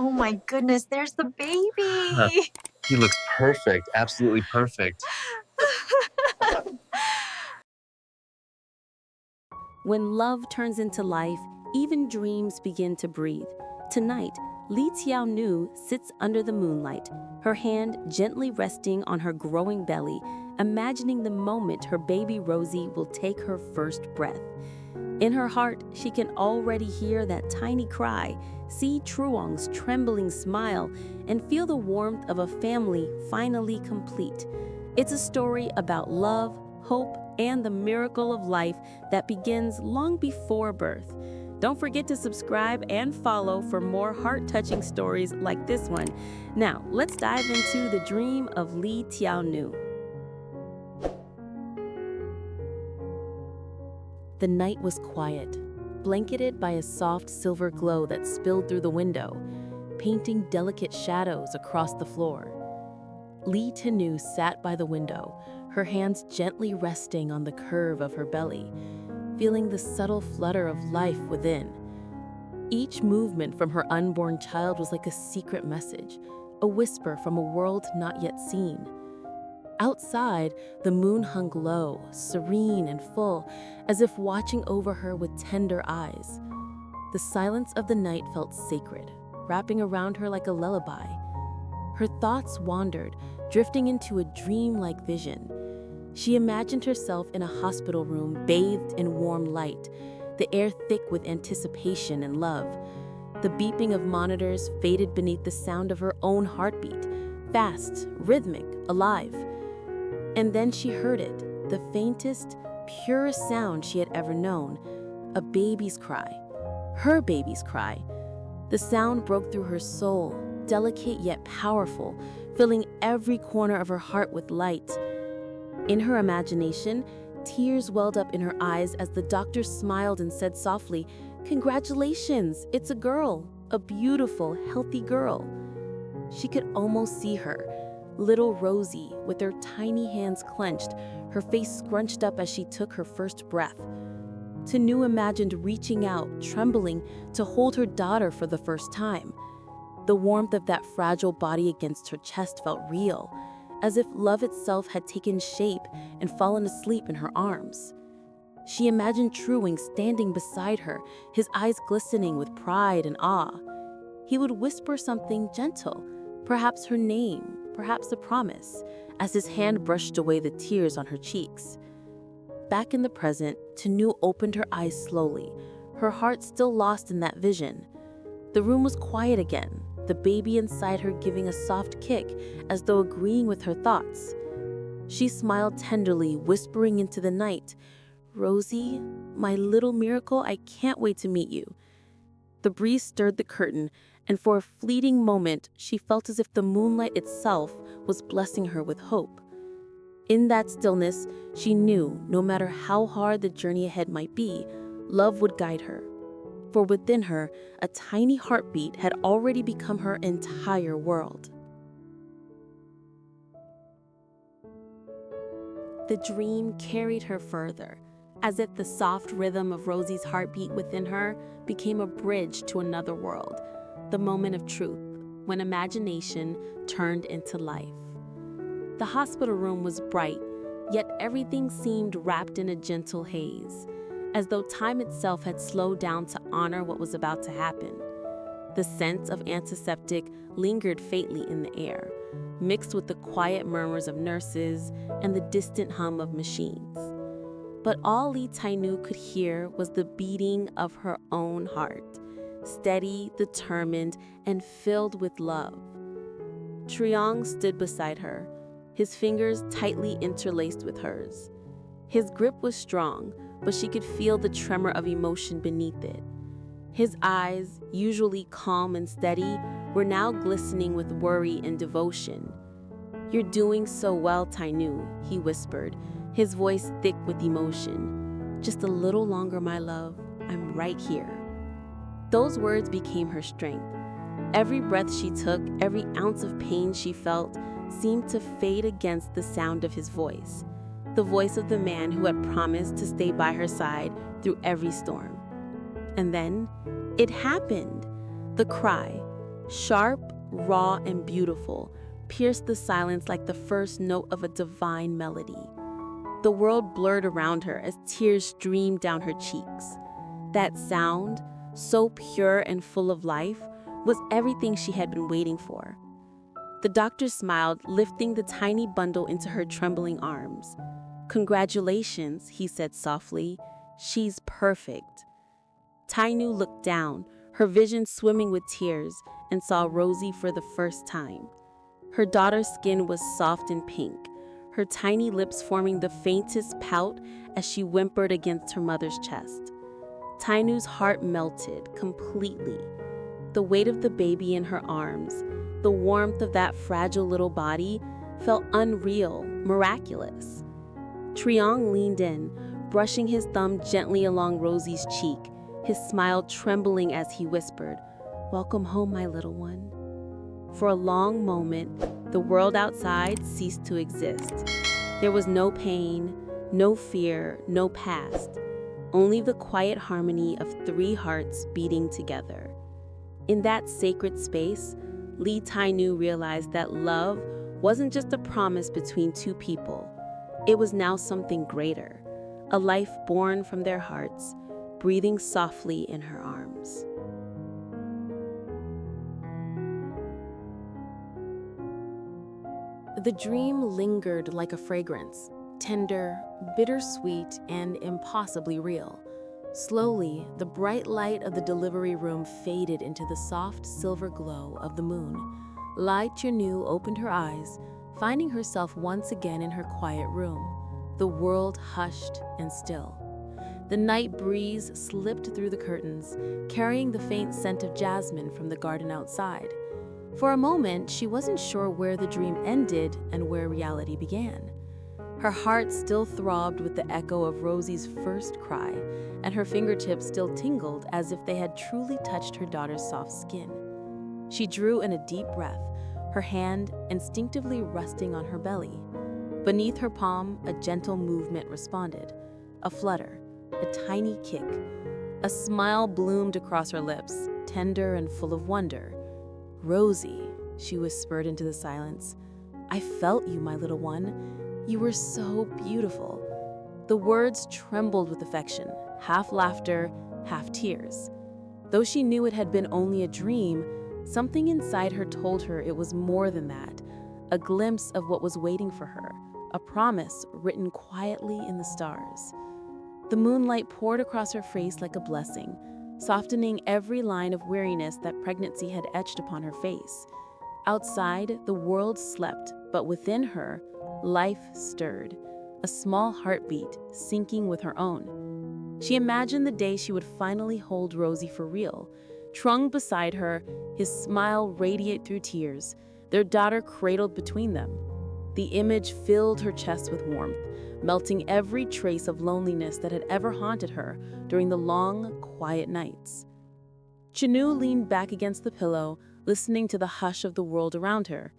Oh my goodness, there's the Huh. baby. He looks perfect, absolutely perfect. When love turns into life, even dreams begin to breathe. Tonight, Ly Tieu Nu sits under the moonlight, her hand gently resting on her growing belly, imagining the moment her baby Rosie will take her first breath. In her heart, she can already hear that tiny cry, see Truong's trembling smile, and feel the warmth of a family finally complete. It's a story about love, hope, and the miracle of life that begins long before birth. Don't forget to subscribe and follow for more heart-touching stories like this one. Now, let's dive into the dream of Ly Tieu Nu. The night was quiet, blanketed by a soft silver glow that spilled through the window, painting delicate shadows across the floor. Ly Tieu Nu sat by the window, her hands gently resting on the curve of her belly, feeling the subtle flutter of life within. Each movement from her unborn child was like a secret message, a whisper from a world not yet seen. Outside, the moon hung low, serene and full, as if watching over her with tender eyes. The silence of the night felt sacred, wrapping around her like a lullaby. Her thoughts wandered, drifting into a dreamlike vision. She imagined herself in a hospital room bathed in warm light, the air thick with anticipation and love. The beeping of monitors faded beneath the sound of her own heartbeat, fast, rhythmic, alive. And then she heard it, the faintest, purest sound she had ever known, a baby's cry, her baby's cry. The sound broke through her soul, delicate yet powerful, filling every corner of her heart with light. In her imagination, tears welled up in her eyes as the doctor smiled and said softly, "Congratulations, it's a girl, a beautiful, healthy girl." She could almost see her, little Rosie, with her tiny hands clenched, her face scrunched up as she took her first breath. Tieu Nu imagined reaching out, trembling, to hold her daughter for the first time. The warmth of that fragile body against her chest felt real, as if love itself had taken shape and fallen asleep in her arms. She imagined Truong standing beside her, his eyes glistening with pride and awe. He would whisper something gentle, perhaps her name, perhaps a promise, as his hand brushed away the tears on her cheeks. Back in the present, Tieu Nu opened her eyes slowly, her heart still lost in that vision. The room was quiet again, the baby inside her giving a soft kick as though agreeing with her thoughts. She smiled tenderly, whispering into the night, "Rosie, my little miracle, I can't wait to meet you." The breeze stirred the curtain, and for a fleeting moment, she felt as if the moonlight itself was blessing her with hope. In that stillness, she knew, no matter how hard the journey ahead might be, love would guide her. For within her, a tiny heartbeat had already become her entire world. The dream carried her further, as if the soft rhythm of Rosie's heartbeat within her became a bridge to another world, the moment of truth, when imagination turned into life. The hospital room was bright, yet everything seemed wrapped in a gentle haze, as though time itself had slowed down to honor what was about to happen. The scent of antiseptic lingered faintly in the air, mixed with the quiet murmurs of nurses and the distant hum of machines. But all Ly Tieu Nu could hear was the beating of her own heart, steady, determined, and filled with love. Truong stood beside her, his fingers tightly interlaced with hers. His grip was strong, but she could feel the tremor of emotion beneath it. His eyes, usually calm and steady, were now glistening with worry and devotion. "You're doing so well, Tieu Nu," he whispered, his voice thick with emotion. "Just a little longer, my love. I'm right here." Those words became her strength. Every breath she took, every ounce of pain she felt, seemed to fade against the sound of his voice, the voice of the man who had promised to stay by her side through every storm. And then, it happened. The cry, Sharp, raw, and beautiful, pierced the silence like the first note of a divine melody. The world blurred around her as tears streamed down her cheeks. That sound, so pure and full of life, was everything she had been waiting for. The doctor smiled, lifting the tiny bundle into her trembling arms. "Congratulations," he said softly. "She's perfect." Tai Nu looked down, her vision swimming with tears, and saw Rosie for the first time. Her daughter's skin was soft and pink, her tiny lips forming the faintest pout as she whimpered against her mother's chest. Tai Nu's heart melted completely. The weight of the baby in her arms, the warmth of that fragile little body, felt unreal, miraculous. Truong leaned in, brushing his thumb gently along Rosie's cheek, his smile trembling as he whispered, "Welcome home, my little one." For a long moment, the world outside ceased to exist. There was no pain, no fear, no past, only the quiet harmony of three hearts beating together. In that sacred space, Ly Tieu Nu realized that love wasn't just a promise between two people. It was now something greater, a life born from their hearts, breathing softly in her arms. The dream lingered like a fragrance, tender, bittersweet, and impossibly real. Slowly, the bright light of the delivery room faded into the soft silver glow of the moon. Ly Tieu Nu opened her eyes, finding herself once again in her quiet room, the world hushed and still. The night breeze slipped through the curtains, carrying the faint scent of jasmine from the garden outside. For a moment, she wasn't sure where the dream ended and where reality began. Her heart still throbbed with the echo of Rosie's first cry, and her fingertips still tingled as if they had truly touched her daughter's soft skin. She drew in a deep breath, her hand instinctively resting on her belly. Beneath her palm, a gentle movement responded, a flutter, a tiny kick. A smile bloomed across her lips, tender and full of wonder. "Rosie," she whispered into the silence, "I felt you, my little one. You were so beautiful." The words trembled with affection, half laughter, half tears. Though she knew it had been only a dream, something inside her told her it was more than that, a glimpse of what was waiting for her, a promise written quietly in the stars. The moonlight poured across her face like a blessing, softening every line of weariness that pregnancy had etched upon her face. Outside, the world slept, but within her, life stirred, a small heartbeat syncing with her own. She imagined the day she would finally hold Rosie for real, Truong beside her, his smile radiate through tears, their daughter cradled between them. The image filled her chest with warmth, melting every trace of loneliness that had ever haunted her during the long, quiet nights. Chanu leaned back against the pillow, listening to the hush of the world around her.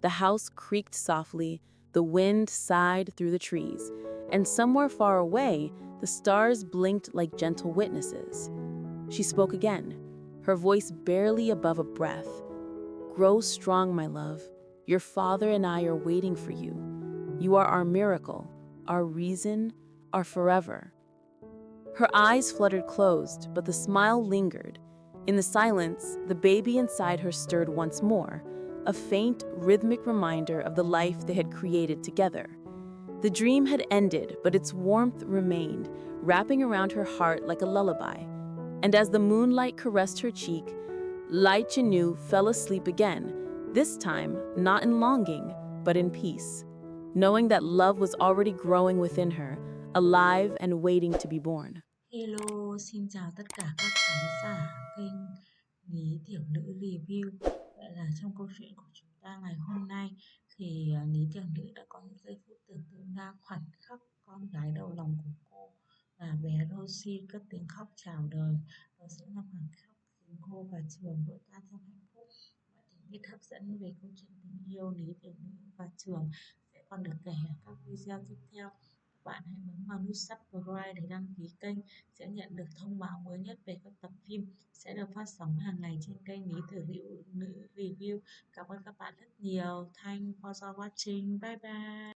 The house creaked softly, the wind sighed through the trees, and somewhere far away, the stars blinked like gentle witnesses. She spoke again, her voice barely above a breath. "Grow strong, my love. Your father and I are waiting for you. You are our miracle, our reason, our forever." Her eyes fluttered closed, but the smile lingered. In the silence, the baby inside her stirred once more, a faint, rhythmic reminder of the life they had created together. The dream had ended, but its warmth remained, wrapping around her heart like a lullaby. And as the moonlight caressed her cheek, Ly Tieu Nu fell asleep again, this time not in longing, but in peace, knowing that love was already growing within her, alive and waiting to be born. Hello, xin chào tất cả các khán giả kênh Lý Tiểu Nữ Review. Vậy là trong câu chuyện của chúng ta ngày hôm nay thì Lý Tiểu Nữ đã có những giây phút tưởng tượng ra khoảnh khắc con gái đầu lòng của cô và bé Rosie cất tiếng khóc chào đời. Đó sẽ là khoảnh khắc khiến cô và Trường vỡ tan trong hạnh phúc. Mọi tình tiết hấp dẫn về câu chuyện tình yêu Lý Tiểu Nữ và Trường sẽ còn được kể ở các video tiếp theo. bạn hãy bấm vào nút subscribe để đăng ký kênh sẽ nhận được thông báo mới nhất về các tập phim sẽ được phát sóng hàng ngày trên kênh Lý Tieu Nu Review. Cảm ơn các bạn rất nhiều. Thanks for watching. Bye bye.